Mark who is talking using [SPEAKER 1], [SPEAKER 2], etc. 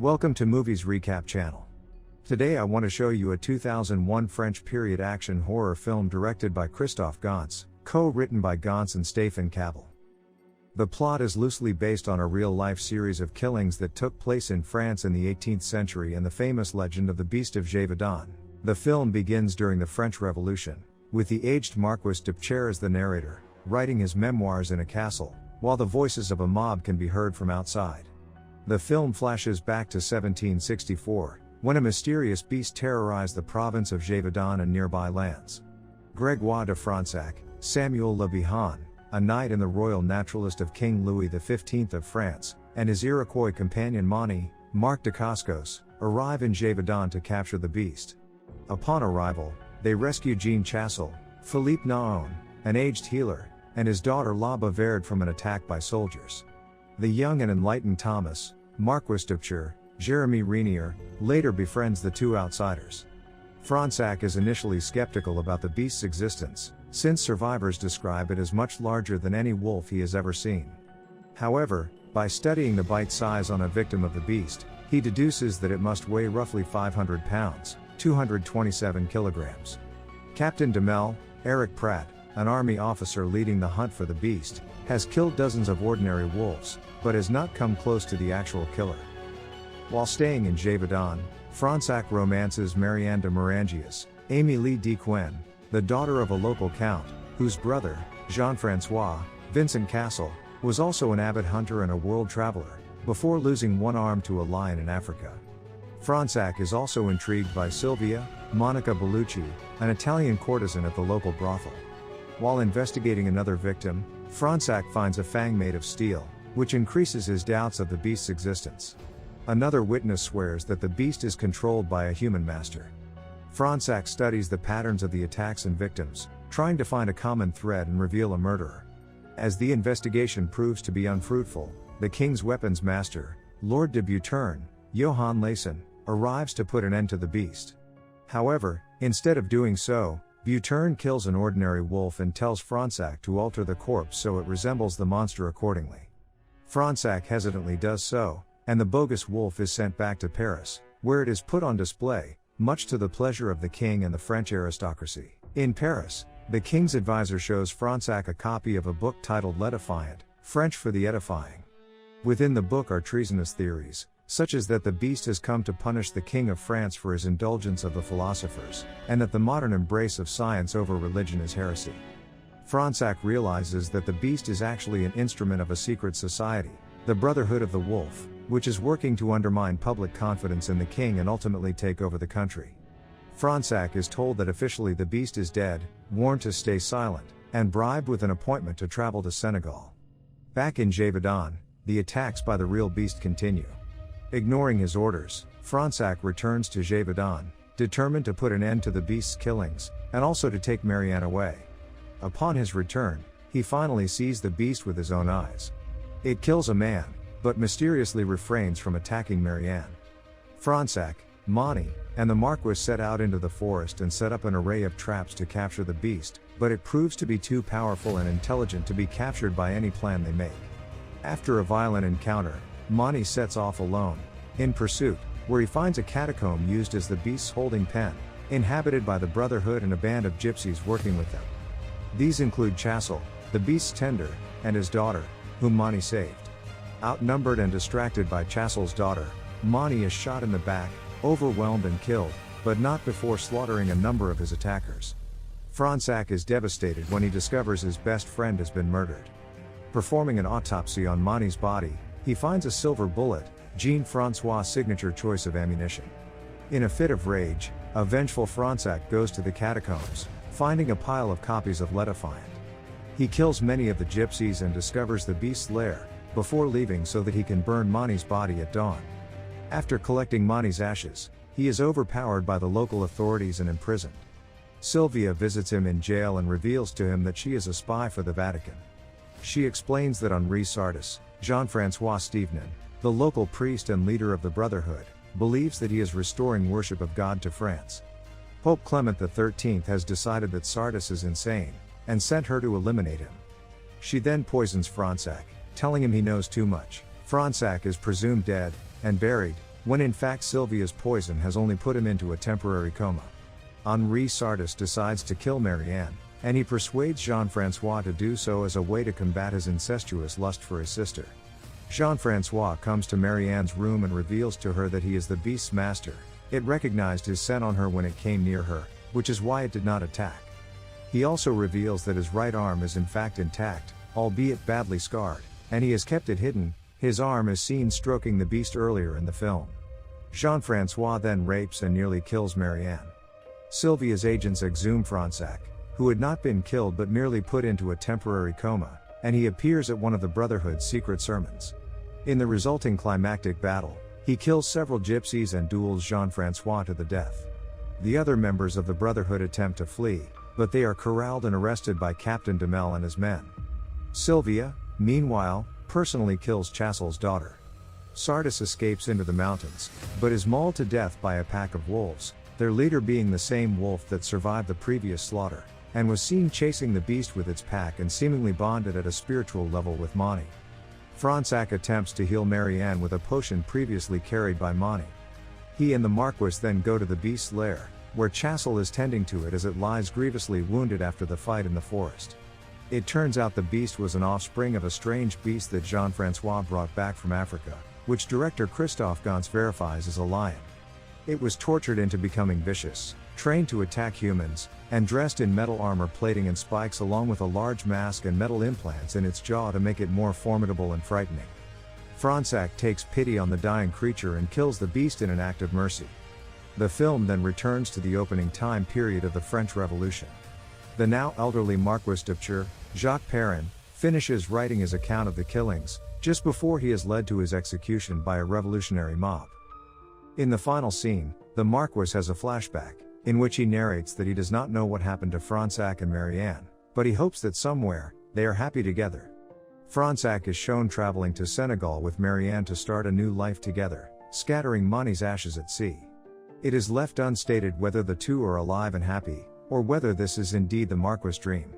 [SPEAKER 1] Welcome to Movies Recap channel. Today I want to show you a 2001 French period action horror film directed by Christophe Gans, co-written by Gans and Stéphane Cavel. The plot is loosely based on a real-life series of killings that took place in France in the 18th century and the famous legend of the Beast of Gevaudan. The film begins during the French Revolution, with the aged Marquis de Pcher as the narrator, writing his memoirs in a castle, while the voices of a mob can be heard from outside. The film flashes back to 1764, when a mysterious beast terrorized the province of Gevaudan and nearby lands. Grégoire de Fronsac, Samuel Le Bihan, a knight and the royal naturalist of King Louis XV of France, and his Iroquois companion Mani, Marc de Cascos, arrive in Gevaudan to capture the beast. Upon arrival, they rescue Jean Chassel, Philippe Naon, an aged healer, and his daughter La Bavarde from an attack by soldiers. The young and enlightened Thomas, Marquis de Pcher, Jérémy Renier, later befriends the two outsiders. Fronsac is initially skeptical about the beast's existence, since survivors describe it as much larger than any wolf he has ever seen. However, by studying the bite size on a victim of the beast, he deduces that it must weigh roughly 500 pounds, 227 kilograms. Captain Demel, Eric Pratt, an army officer leading the hunt for the beast, has killed dozens of ordinary wolves, but has not come close to the actual killer. While staying in Gevaudan, Fronsac romances Marianne de Mérangius, Émilie de Quen, the daughter of a local count, whose brother, Jean-François, Vincent Castle, was also an avid hunter and a world traveler, before losing one arm to a lion in Africa. Fronsac is also intrigued by Silvia, Monica Bellucci, an Italian courtesan at the local brothel. While investigating another victim, Fronsac finds a fang made of steel, which increases his doubts of the beast's existence. Another witness swears that the beast is controlled by a human master. Fronsac studies the patterns of the attacks and victims, trying to find a common thread and reveal a murderer. As the investigation proves to be unfruitful, the king's weapons master, Lord de Butern, Johann Layson, arrives to put an end to the beast. However, instead of doing so, Butern kills an ordinary wolf and tells Fronsac to alter the corpse so it resembles the monster accordingly. Fronsac hesitantly does so, and the bogus wolf is sent back to Paris, where it is put on display, much to the pleasure of the king and the French aristocracy. In Paris, the king's advisor shows Fronsac a copy of a book titled L'Édifiant, French for the edifying. Within the book are treasonous theories, such as that the beast has come to punish the king of France for his indulgence of the philosophers, and that the modern embrace of science over religion is heresy. Fronsac realizes that the beast is actually an instrument of a secret society, the Brotherhood of the Wolf, which is working to undermine public confidence in the king and ultimately take over the country. Fronsac is told that officially the beast is dead, warned to stay silent, and bribed with an appointment to travel to Senegal. Back in Gevaudan, the attacks by the real beast continue. Ignoring his orders, Fronsac returns to Gevaudan, determined to put an end to the beast's killings, and also to take Marianne away. Upon his return, he finally sees the beast with his own eyes. It kills a man, but mysteriously refrains from attacking Marianne. Fronsac, Mani, and the Marquis set out into the forest and set up an array of traps to capture the beast, but it proves to be too powerful and intelligent to be captured by any plan they make. After a violent encounter, Mani sets off alone, in pursuit, where he finds a catacomb used as the beast's holding pen, inhabited by the Brotherhood and a band of gypsies working with them. These include Chassel, the beast's tender, and his daughter, whom Mani saved. Outnumbered and distracted by Chassel's daughter, Mani is shot in the back, overwhelmed and killed, but not before slaughtering a number of his attackers. Fronsac is devastated when he discovers his best friend has been murdered. Performing an autopsy on Mani's body, he finds a silver bullet, Jean-François' signature choice of ammunition. In a fit of rage, a vengeful Fronsac goes to the catacombs, finding a pile of copies of L'Édifiant. He kills many of the gypsies and discovers the beast's lair, before leaving so that he can burn Mani's body at dawn. After collecting Mani's ashes, he is overpowered by the local authorities and imprisoned. Sylvia visits him in jail and reveals to him that she is a spy for the Vatican. She explains that Henri Sardis, Jean-François Stevenin, the local priest and leader of the Brotherhood, believes that he is restoring worship of God to France. Pope Clement XIII has decided that Sardis is insane, and sent her to eliminate him. She then poisons Fronsac, telling him he knows too much. Fronsac is presumed dead, and buried, when in fact Sylvia's poison has only put him into a temporary coma. Henri Sardis decides to kill Marianne, and he persuades Jean-Francois to do so as a way to combat his incestuous lust for his sister. Jean-Francois comes to Marianne's room and reveals to her that he is the beast's master. It recognized his scent on her when it came near her, which is why it did not attack. He also reveals that his right arm is in fact intact, albeit badly scarred, and he has kept it hidden. His arm is seen stroking the beast earlier in the film. Jean-Francois then rapes and nearly kills Marianne. Sylvia's agents exhume Fronsac, who had not been killed but merely put into a temporary coma, and he appears at one of the Brotherhood's secret sermons. In the resulting climactic battle, he kills several gypsies and duels Jean-Francois to the death. The other members of the Brotherhood attempt to flee, but they are corralled and arrested by Captain Demel and his men. Sylvia, meanwhile, personally kills Chassel's daughter. Sardis escapes into the mountains, but is mauled to death by a pack of wolves, their leader being the same wolf that survived the previous slaughter, and was seen chasing the beast with its pack and seemingly bonded at a spiritual level with Mani. Fronsac attempts to heal Marianne with a potion previously carried by Mani. He and the Marquis then go to the beast's lair, where Chassel is tending to it as it lies grievously wounded after the fight in the forest. It turns out the beast was an offspring of a strange beast that Jean-Francois brought back from Africa, which director Christophe Gans verifies is a lion. It was tortured into becoming vicious, trained to attack humans, and dressed in metal armor plating and spikes along with a large mask and metal implants in its jaw to make it more formidable and frightening. Fronsac takes pity on the dying creature and kills the beast in an act of mercy. The film then returns to the opening time period of the French Revolution. The now elderly Marquis d'Upture, Jacques Perrin, finishes writing his account of the killings, just before he is led to his execution by a revolutionary mob. In the final scene, the Marquis has a flashback, in which he narrates that he does not know what happened to Fronsac and Marianne, but he hopes that somewhere, they are happy together. Fronsac is shown traveling to Senegal with Marianne to start a new life together, scattering Mani's ashes at sea. It is left unstated whether the two are alive and happy, or whether this is indeed the Marquis' dream.